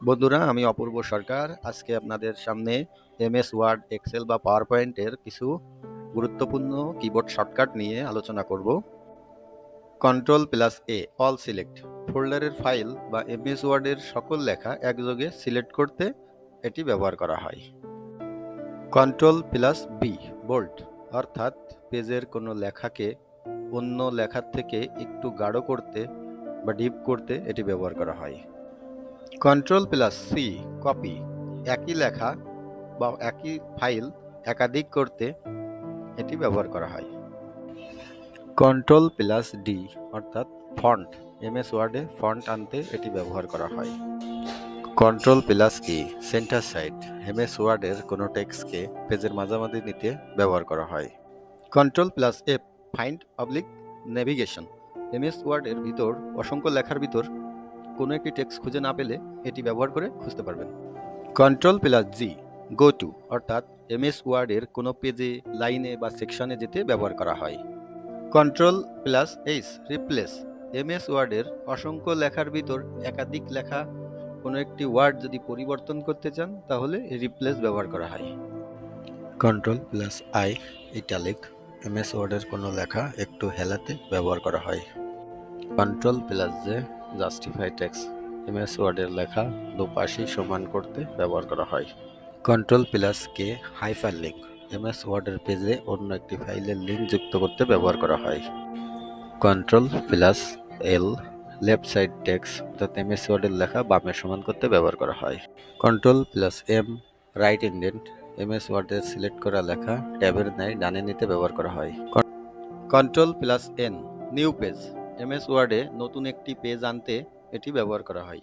বন্ধুরা, আমি অপূর্ব সরকার। আজকে আপনাদের সামনে এমএস ওয়ার্ড, এক্সেল বা পাওয়ার পয়েন্টের কিছু গুরুত্বপূর্ণ কিবোর্ড শর্টকাট নিয়ে আলোচনা করব। কন্ট্রোল প্লাস এ অল সিলেক্ট, ফোল্ডারের ফাইল বা এমএস ওয়ার্ডের সকল লেখা একযোগে সিলেক্ট করতে এটি ব্যবহার করা হয়। কন্ট্রোল প্লাস বি বোল্ড, অর্থাৎ পেজের কোনো লেখাকে অন্য লেখার থেকে একটু গাঢ় করতে বা ডিপ করতে এটি ব্যবহার করা হয়। কন্ট্রোল প্লাস সি কপি, একই লেখা বা একই ফাইল একাধিক করতে এটি ব্যবহার করা হয়। কন্ট্রোল প্লাস ডি অর্থাৎ ফন্ট, এমএস ওয়ার্ডে ফন্ট আনতে এটি ব্যবহার করা হয়। Control plus E centre side, MS ওয়ার্ডের কোনো টেক্সটকে পেজের মাঝামাঝি নিতে ব্যবহার করা হয়। Control plus F find oblique navigation, MS ওয়ার্ডের ভিতর অসংখ্য লেখার ভিতর কোনো একটি টেক্সট খুঁজে না পেলে এটি ব্যবহার করে খুঁজতে পারবেন। Control plus G go to, অর্থাৎ এমএস ওয়ার্ডের কোনো পেজে, লাইনে বা সেকশনে যেতে ব্যবহার করা হয়। Control plus H replace, MS ওয়ার্ডের অসংখ্য লেখার ভিতর একাধিক লেখা কোনো একটি ওয়ার্ড যদি পরিবর্তন করতে চান তাহলে রিপ্লেস ব্যবহার করা হয়। Control plus I italic, MS ওয়ার্ডের কোনো লেখা একটু হেলাতে ব্যবহার করা হয়। Control plus J justify text, MS ওয়ার্ডের লেখা দুপাশই সমান করতে ব্যবহার করা হয়। কন্ট্রোল প্লাস কে হাইপার লিঙ্ক, এমএস ওয়ার্ডের পেজে অন্য একটি ফাইলের লিঙ্ক যুক্ত করতে ব্যবহার করা হয়। Control plus L left side text, অর্থাৎ এমএস ওয়ার্ডের লেখা বামে সমান করতে ব্যবহার করা হয়। Control plus M right indent, MS ওয়ার্ডের সিলেক্ট করা লেখা ট্যাবের ন্যায় ডানে নিতে ব্যবহার করা হয়। Control plus N new page, MS ওয়ার্ডে নতুন একটি পেজ আনতে এটি ব্যবহার করা হয়।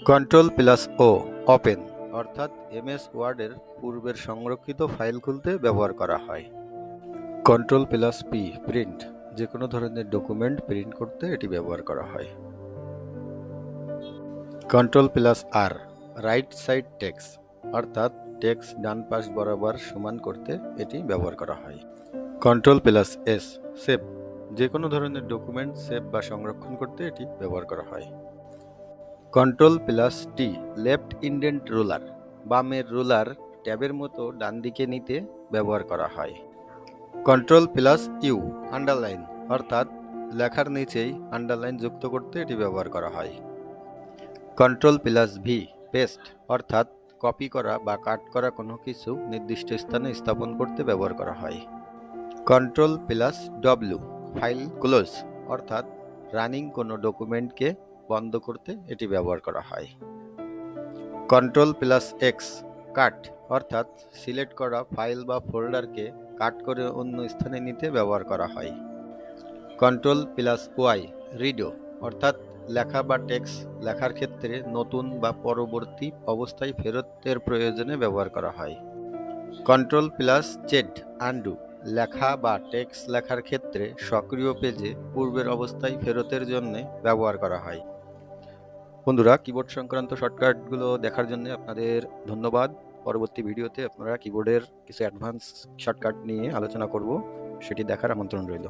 কন্ট্রোল প্লাস ও ওপেন, অর্থাৎ এমএস ওয়ার্ডের পূর্বের সংরক্ষিত ফাইল খুলতে ব্যবহার করা হয়। কন্ট্রোল প্লাস পি প্রিন্ট, যে কোনো ধরনের ডকুমেন্ট প্রিন্ট করতে এটি ব্যবহার করা হয়। কন্ট্রোল প্লাস আর রাইট সাইড টেক্সট, অর্থাৎ টেক্সট ডান পাশ বরাবর সমান করতে এটি ব্যবহার করা হয়। কন্ট্রোল প্লাস এস সেভ, যে কোনো ধরনের ডকুমেন্ট সেভ বা সংরক্ষণ করতে এটি ব্যবহার করা হয়। কন্ট্রোল প্লাস টি লেফট ইন্ডেন্ট রুলার, বামের রুলার ট্যাবের মতো ডান দিকে নিতে ব্যবহার করা হয়। কন্ট্রোল প্লাস ইউ আন্ডারলাইন, অর্থাৎ লেখার নিচেই আন্ডারলাইন যুক্ত করতে এটি ব্যবহার করা হয়। কন্ট্রোল প্লাস ভি পেস্ট, অর্থাৎ কপি করা বা কাট করা কোনো কিছু নির্দিষ্ট স্থানে স্থাপন করতে ব্যবহার করা হয়। Control plus W file close, অর্থাৎ রানিং কোনো ডকুমেন্টকে বন্ধ করতে এটি ব্যবহার করা হয়। কন্ট্রোল প্লাস এক্স কাট, অর্থাৎ সিলেক্ট করা ফাইল বা ফোল্ডারকে কাট করে অন্য স্থানে নিতে ব্যবহার করা হয়। কন্ট্রোল প্লাস ওয়াই রিডো, অর্থাৎ লেখা বা টেক্সট লেখার ক্ষেত্রে নতুন বা পরবর্তী অবস্থায় ফেরতের প্রয়োজনে ব্যবহার করা হয়। কন্ট্রোল প্লাস জেড আনডু, লেখা বা টেক্সট লেখার ক্ষেত্রে সক্রিয় পেজে পূর্বের অবস্থায় ফেরতের জন্য ব্যবহার করা হয়। বন্ধুরা, কিবোর্ড সংক্রান্ত শর্টকাটগুলো দেখার জন্য আপনাদের ধন্যবাদ। পরবর্তী ভিডিওতে আপনারা কিবোর্ডের কিছু অ্যাডভান্স শর্টকাট নিয়ে আলোচনা করব, সেটি দেখার আমন্ত্রণ রইল।